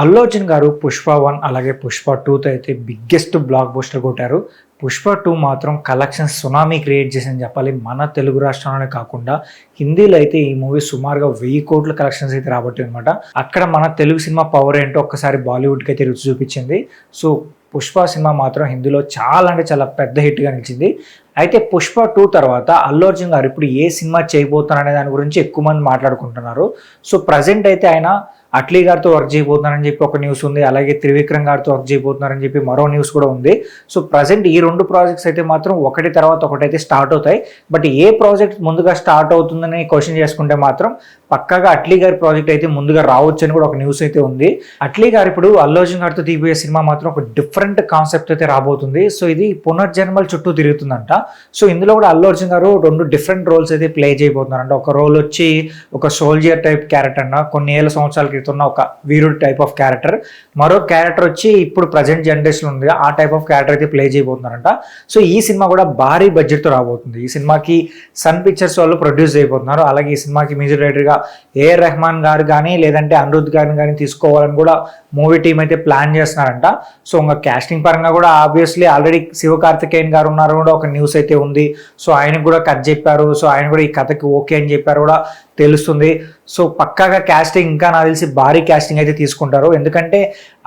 అల్లు అర్జున్ గారు 'పుష్ప 1' అలాగే 'పుష్ప 2'తో అయితే బిగ్గెస్ట్ బ్లాక్ బస్టర్ కొట్టారు. 'పుష్ప 2' మాత్రం కలెక్షన్స్ సునామీ క్రియేట్ చేసిందని చెప్పాలి. మన తెలుగు రాష్ట్రంలోనే కాకుండా హిందీలో అయితే ఈ మూవీ సుమారుగా 1000 కోట్ల కలెక్షన్స్ అయితే రాబట్టింది అనమాట. అక్కడ మన తెలుగు సినిమా పవర్ ఏంటో ఒక్కసారి బాలీవుడ్కి అయితే రుచి చూపించింది. సో 'పుష్ప' సినిమా మాత్రం హిందీలో చాలా అంటే చాలా పెద్ద హిట్గా నిలిచింది. అయితే 'పుష్ప 2' తర్వాత అల్లు అర్జున్ గారు ఇప్పుడు ఏ సినిమా చేయబోతున్నారనే దాని గురించి ఎక్కువ మంది మాట్లాడుకుంటున్నారు. సో ప్రజెంట్ అయితే ఆయన అట్లీ గారితో వర్క్ చేయబోతున్నారని చెప్పి ఒక న్యూస్ ఉంది. అలాగే త్రివిక్రమ్ గారితో వర్క్ చేయబోతున్నారని చెప్పి మరో న్యూస్ కూడా ఉంది. సో ప్రజెంట్ ఈ 2 ప్రాజెక్ట్స్ అయితే మాత్రం ఒకటి తర్వాత ఒకటైతే స్టార్ట్ అవుతాయి. బట్ ఏ ప్రాజెక్ట్ ముందుగా స్టార్ట్ అవుతుందని క్వశ్చన్ చేసుకుంటే మాత్రం పక్కాగా అట్లీ గారి ప్రాజెక్ట్ అయితే ముందుగా రావచ్చు అని కూడా ఒక న్యూస్ అయితే ఉంది. అట్లీ గారు ఇప్పుడు అల్లు అర్జున్ గారితో తీయబోయే సినిమా మాత్రం ఒక డిఫరెంట్ కాన్సెప్ట్ అయితే రాబోతుంది. సో ఇది పునర్జన్మల చుట్టూ తిరుగుతుందంట. సో ఇందులో కూడా అల్లు అర్జున్ గారు 2 డిఫరెంట్ రోల్స్ అయితే ప్లే చేయబోతున్నారంట. ఒక రోల్ వచ్చి ఒక సోల్జర్ టైప్ క్యారెక్టర్ అన్న, కొన్ని ఏళ్ళ సంవత్సరాల క్రితం ఉన్న ఒక వీరుడు టైప్ ఆఫ్ క్యారెక్టర్. మరో క్యారెక్టర్ వచ్చి ఇప్పుడు ప్రజెంట్ జనరేషన్ ఉంది ఆ టైప్ ఆఫ్ క్యారెక్టర్ అయితే ప్లే చేయబోతున్నారంట. సో ఈ సినిమా కూడా భారీ బడ్జెట్తో రాబోతుంది. ఈ సినిమాకి సన్ పిక్చర్స్ వాళ్ళు ప్రొడ్యూస్ చేయబోతున్నారు. అలాగే ఈ సినిమాకి మ్యూజిక్ డైరెక్టర్గా ఏఆర్ రెహమాన్ గారు కానీ లేదంటే అనిరుద్ గారిని కానీ తీసుకోవాలని కూడా మూవీ టీం అయితే ప్లాన్ చేస్తున్నారంట. సో ఇంకా క్యాస్టింగ్ పరంగా కూడా ఆబ్వియస్లీ ఆల్రెడీ శివకార్తికేయన్ గారు ఉన్నారు కూడా ఒక న్యూస్ అయితే ఉంది. సో ఆయనకు కూడా కథ చెప్పారు. సో ఆయన కూడా ఈ కథకి ఓకే అని చెప్పారు కూడా తెలుస్తుంది. సో పక్కాగా క్యాస్టింగ్ ఇంకా నాకు తెలిసి భారీ క్యాస్టింగ్ అయితే తీసుకుంటారు. ఎందుకంటే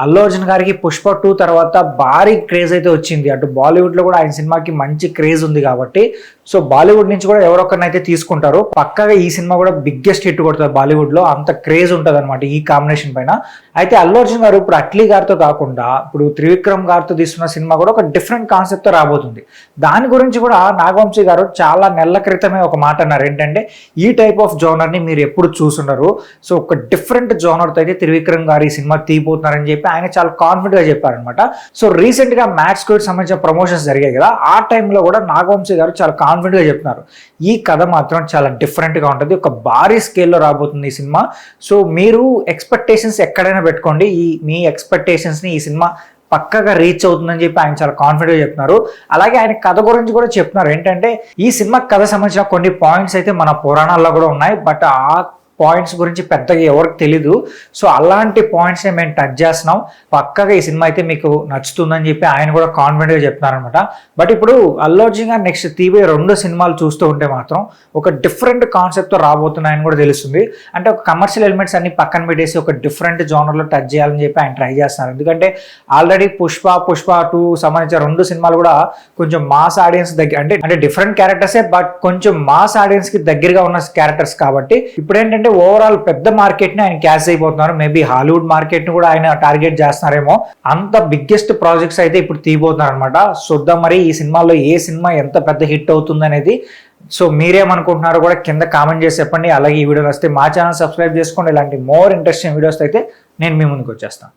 అల్లు అర్జున్ గారికి 'పుష్ప 2' తర్వాత భారీ క్రేజ్ అయితే వచ్చింది. అటు బాలీవుడ్లో కూడా ఆయన సినిమాకి మంచి క్రేజ్ ఉంది కాబట్టి సో బాలీవుడ్ నుంచి కూడా ఎవరొకరినైతే తీసుకుంటారు. పక్కాగా ఈ సినిమా కూడా బిగ్గెస్ట్ హిట్ కొడుతుంది బాలీవుడ్లో. అంత క్రేజ్ ఉంటుంది అనమాట ఈ కాంబినేషన్ పైన. అయితే అల్లు అర్జున్ గారు ఇప్పుడు అట్లీ గారితో కాకుండా ఇప్పుడు త్రివిక్రమ్ గారితో తీస్తున్న సినిమా కూడా ఒక డిఫరెంట్ కాన్సెప్ట్తో రాబోతుంది. దాని గురించి కూడా నాగవంశీ గారు చాలా నెలల క్రితమే ఒక మాట అన్నారు. ఏంటంటే ఈ టైప్ ఆఫ్ జోనర్ని మీరు ఎప్పుడు చూసుండరు. సో ఒక డిఫరెంట్ జోనర్తో అయితే త్రివిక్రమ్ గారు ఈ సినిమా తీయబోతున్నారని చెప్పి ఆయన చాలా కాన్ఫిడెంట్గా చెప్పారనమాట. సో రీసెంట్గా మ్యాక్స్ కోడ్ సంబంధించిన ప్రమోషన్స్ జరిగాయి కదా, ఆ టైంలో కూడా నాగవంశీ గారు చాలా కాన్ఫిడెంట్గా చెప్తున్నారు ఈ కథ మాత్రం చాలా డిఫరెంట్గా ఉంటుంది, ఒక భారీ స్కేల్లో రాబోతుంది ఈ సినిమా. సో మీరు ఎక్స్పెక్టేషన్స్ ఎక్కడైనా పెట్టుకోండి, మీ ఎక్స్పెక్టేషన్స్ని ఈ సినిమా పక్కగా రీచ్ అవుతుందని చెప్పి ఆయన చాలా కాన్ఫిడెంట్గా చెప్తున్నారు. అలాగే ఆయన కథ గురించి కూడా చెప్తున్నారు. ఏంటంటే ఈ సినిమా కథ సంబంధించిన కొన్ని పాయింట్స్ అయితే మన పురాణాల్లో కూడా ఉన్నాయి. బట్ ఆ పాయింట్స్ గురించి పెద్దగా ఎవరికి తెలీదు. సో అలాంటి పాయింట్స్ని మేము టచ్ చేస్తున్నాం, పక్కగా ఈ సినిమా అయితే మీకు నచ్చుతుందని చెప్పి ఆయన కూడా కాన్ఫిడెంట్గా చెప్తున్నారనమాట. బట్ ఇప్పుడు అల్లు అర్జున్ గారు నెక్స్ట్ తీవే 2 సినిమాలు చూస్తూ ఉంటే మాత్రం ఒక డిఫరెంట్ కాన్సెప్ట్తో రాబోతున్నాయని కూడా తెలుస్తుంది. అంటే ఒక కమర్షియల్ ఎలిమెంట్స్ అన్ని పక్కన పెట్టేసి ఒక డిఫరెంట్ జోనర్లో టచ్ చేయాలని చెప్పి ఆయన ట్రై చేస్తున్నారు. ఎందుకంటే ఆల్రెడీ 'పుష్ప 2' సంబంధించిన 2 సినిమాలు కూడా కొంచెం మాస్ ఆడియన్స్ దగ్గర అంటే డిఫరెంట్ క్యారెక్టర్సే బట్ కొంచెం మాస్ ఆడియన్స్కి దగ్గరగా ఉన్న క్యారెక్టర్స్ కాబట్టి ఇప్పుడు ఏంటంటే ఓవరాల్ పెద్ద మార్కెట్ ని ఆయన క్యాచ్ అయిపోతున్నారు. మేబీ హాలీవుడ్ మార్కెట్ ని కూడా ఆయన టార్గెట్ చేస్తున్నారేమో. అంత బిగ్గెస్ట్ ప్రాజెక్ట్స్ అయితే ఇప్పుడు తీయబోతున్నారు అనమాట. చూద్దాం మరి ఈ సినిమాలో ఏ సినిమా ఎంత పెద్ద హిట్ అవుతుంది అనేది. సో మీరేమనుకుంటున్నారో కూడా కింద కామెంట్ చేసి చెప్పండి. అలాగే ఈ వీడియో వస్తే మా ఛానల్ సబ్స్క్రైబ్ చేసుకోండి. ఇలాంటి మోర్ ఇంట్రెస్టింగ్ వీడియోస్ అయితే నేను మీ ముందుకు వచ్చేస్తాను.